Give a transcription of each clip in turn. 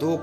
2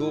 2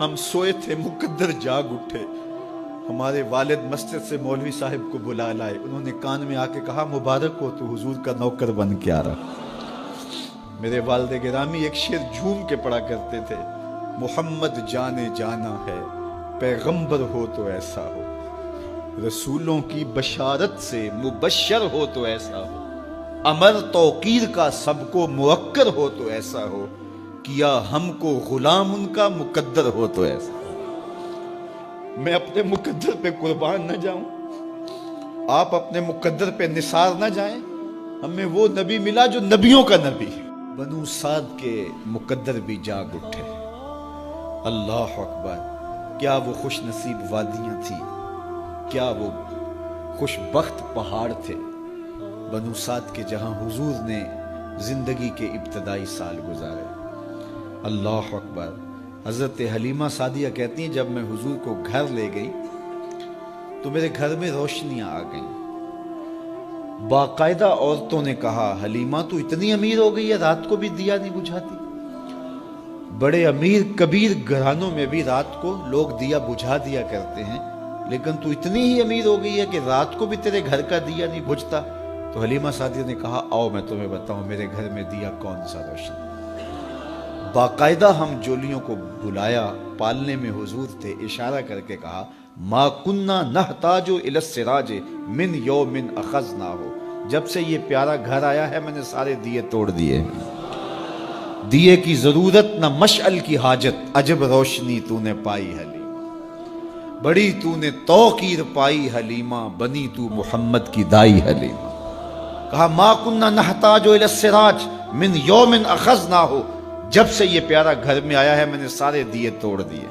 ہم سوئے تھے مقدر جاگ اٹھے، ہمارے والد مسجد سے مولوی صاحب کو بلا لائے، انہوں نے کان میں آ کے کہا مبارک ہو تو حضور کا نوکر بن کے آ رہا۔ میرے والد گرامی ایک شعر جھوم کے پڑھا کرتے تھے، محمد جانے جانا ہے پیغمبر ہو تو ایسا ہو، رسولوں کی بشارت سے مبشر ہو تو ایسا ہو، امر توقیر کا سب کو موقر ہو تو ایسا ہو، کیا ہم کو غلام ان کا مقدر ہو تو ایسا ہو۔ میں اپنے مقدر پہ قربان نہ جاؤں، آپ اپنے مقدر پہ نثار نہ جائیں، ہمیں وہ نبی ملا جو نبیوں کا نبی۔ بنو سعد کے مقدر بھی جاگ اٹھے، اللہ اکبر، کیا وہ خوش نصیب وادیاں تھی، کیا وہ خوش بخت پہاڑ تھے بنو سعد کے، جہاں حضور نے زندگی کے ابتدائی سال گزارے۔ اللہ اکبر۔ حضرت حلیمہ سعدیہ کہتی ہیں جب میں حضور کو گھر لے گئی تو میرے گھر میں روشنیاں آ گئیں، باقاعدہ عورتوں نے کہا حلیمہ تو اتنی امیر ہو گئی ہے رات کو بھی دیا نہیں بجھاتی۔ بڑے امیر کبیر گھرانوں میں بھی رات کو لوگ دیا بجھا دیا کرتے ہیں، لیکن تو اتنی ہی امیر ہو گئی ہے کہ رات کو بھی تیرے گھر کا دیا نہیں بجھتا۔ تو حلیمہ سعدیہ نے کہا آؤ میں تمہیں بتاؤں میرے گھر میں دیا کون سا روشن۔ باقاعدہ ہم جولیوں کو بلایا، پالنے میں حضور تھے، اشارہ کر کے کہا ما کننا نحتاج الی السراج من یوم اخذناہ، جب سے یہ پیارا گھر آیا ہے میں نے سارے دیے توڑ دیے، دیے کی ضرورت نہ مشعل کی حاجت، عجب روشنی تو نے پائی حلیمہ، بڑی تو نے توقیر پائی حلیمہ، بنی تو محمد کی دائی حلیمہ۔ کہا ما کننا نحتاج الی السراج من یوم اخذناہ، جب سے یہ پیارا گھر میں آیا ہے میں نے سارے دیے توڑ دیے۔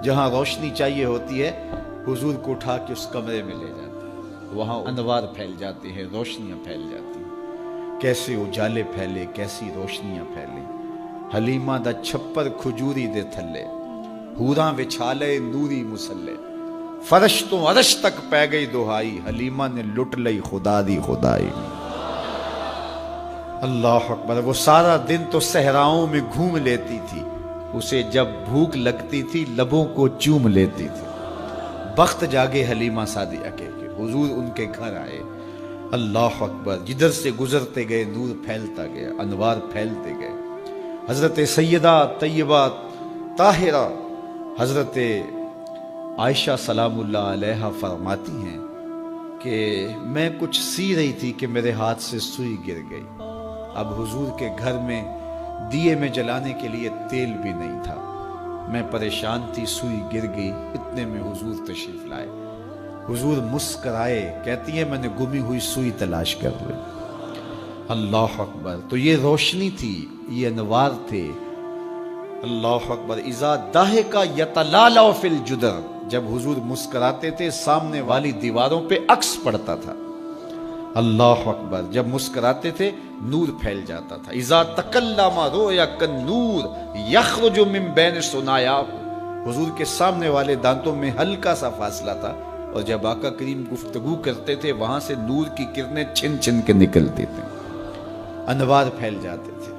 جہاں روشنی چاہیے ہوتی ہے حضور کو اٹھا کے اس کمرے میں لے جاتے ہیں، وہاں انوار پھیل جاتے ہیں، روشنیاں پھیل جاتی ہیں، کیسے اجالے پھیلے، کیسی روشنیاں پھیلیں۔ حلیمہ دا چھپر کھجوری دے تھلے، حوراں وچھالے نوری مسلے، فرش تو عرش تک پہ گئی دہائی، حلیمہ نے لٹ لئی خدا دی خدائی۔ اللہ اکبر۔ وہ سارا دن تو صحراؤں میں گھوم لیتی تھی، اسے جب بھوک لگتی تھی لبوں کو چوم لیتی تھی۔ بخت جاگے حلیمہ سعدیہ کے کہ حضور ان کے گھر آئے۔ اللہ اکبر۔ جدھر سے گزرتے گئے نور پھیلتا گیا، انوار پھیلتے گئے۔ حضرت سیدہ طیبہ طاہرہ حضرت عائشہ سلام اللہ علیہا فرماتی ہیں کہ میں کچھ سی رہی تھی کہ میرے ہاتھ سے سوئی گر گئی۔ اب حضور کے گھر میں دیے میں جلانے کے لیے تیل بھی نہیں تھا، میں پریشان تھی، سوئی گر گئی، اتنے میں حضور تشریف لائے۔ حضور مسکرائے، کہتی ہے میں نے گمی ہوئی سوئی تلاش کر لی۔ اللہ اکبر۔ تو یہ روشنی تھی، یہ انوار تھے۔ اللہ اکبر۔ اذا ضحک یتلالع فی الجدر، جب حضور مسکراتے تھے سامنے والی دیواروں پہ عکس پڑتا تھا۔ اللہ اکبر۔ جب مسکراتے تھے نور پھیل جاتا تھا۔ اذا تکلم رؤیا کالنور یخرج من بین ثنایاہ، حضور کے سامنے والے دانتوں میں ہلکا سا فاصلہ تھا، اور جب آقا کریم گفتگو کرتے تھے وہاں سے نور کی کرنیں چھن چھن کے نکلتی تھیں، انوار پھیل جاتے تھے۔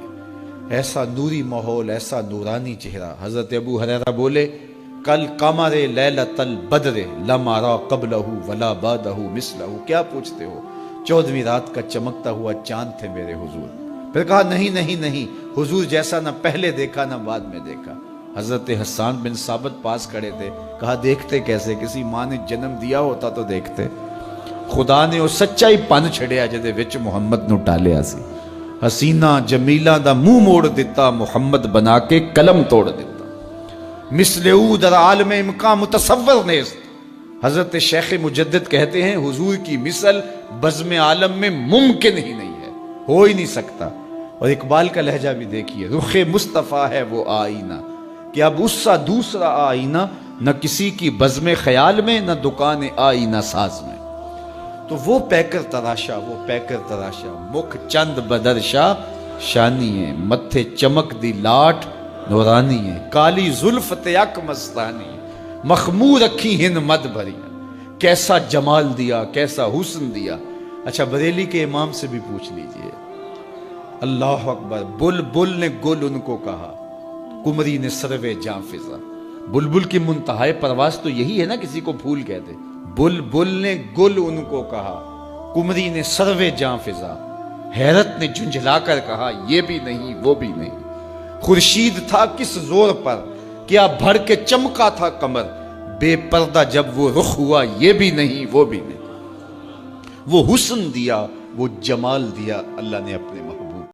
ایسا نوری ماحول، ایسا نورانی چہرہ۔ حضرت ابو ہریرہ بولے کل قمر لیلۃ البدر لم ارى قبلہ ولا بعدہ مثلہ، کیا پوچھتے ہو، 14ویں رات کا چمکتا ہوا چاند تھے میرے حضور۔ پھر کہا نہیں نہیں نہیں، حضور جیسا نہ پہلے دیکھا نہ بعد میں دیکھا۔ حضرت حسان بن ثابت پاس کھڑے تھے، کہا دیکھتے کیسے، کسی ماں نے جنم دیا ہوتا تو دیکھتے۔ خدا نے وہ سچائی پن چھڑیا جدے وچ محمد نو ٹالیا سی، حسینہ جمیلہ دا منہ موڑ دیتا، محمد بنا کے قلم توڑ دیتا۔ مثل او در عالم امکان متصور نیست، حضرت شیخ مجدد کہتے ہیں حضور کی مثل بزم عالم میں ممکن ہی نہیں ہے، ہو ہی نہیں سکتا۔ اور اقبال کا لہجہ بھی دیکھیے، رخ مصطفیٰ ہے وہ آئینہ کہ اب اس سا دوسرا آئینہ نہ کسی کی بزم خیال میں نہ دکان آئینہ ساز میں۔ تو وہ پیکر تراشا، وہ پیکر تراشا، مکھ چند بدرشا شانی ہے، متھے چمک دی لاٹ نورانی ہے، کالی زلف تیک مستانی ہے، مخمور رکھی ہن مد بھری، کیسا جمال دیا، کیسا حسن دیا۔ اچھا بریلی کے امام سے بھی پوچھ لیجئے، اللہ اکبر۔ بل بل نے گل ان کو کہا، کمری نے سروے جاں فضا، بلبل کی منتہائے پرواز تو یہی ہے نا، کسی کو پھول کہتے. بلبل نے گل ان کو کہا، کمری نے سروے جاں فضا، حیرت نے جھنجھلا کر کہا یہ بھی نہیں وہ بھی نہیں. خورشید تھا کس زور پر، کیا بھر کے چمکا تھا قمر، بے پردہ جب وہ رخ ہوا یہ بھی نہیں وہ بھی نہیں. وہ حسن دیا وہ جمال دیا اللہ نے اپنے محبوب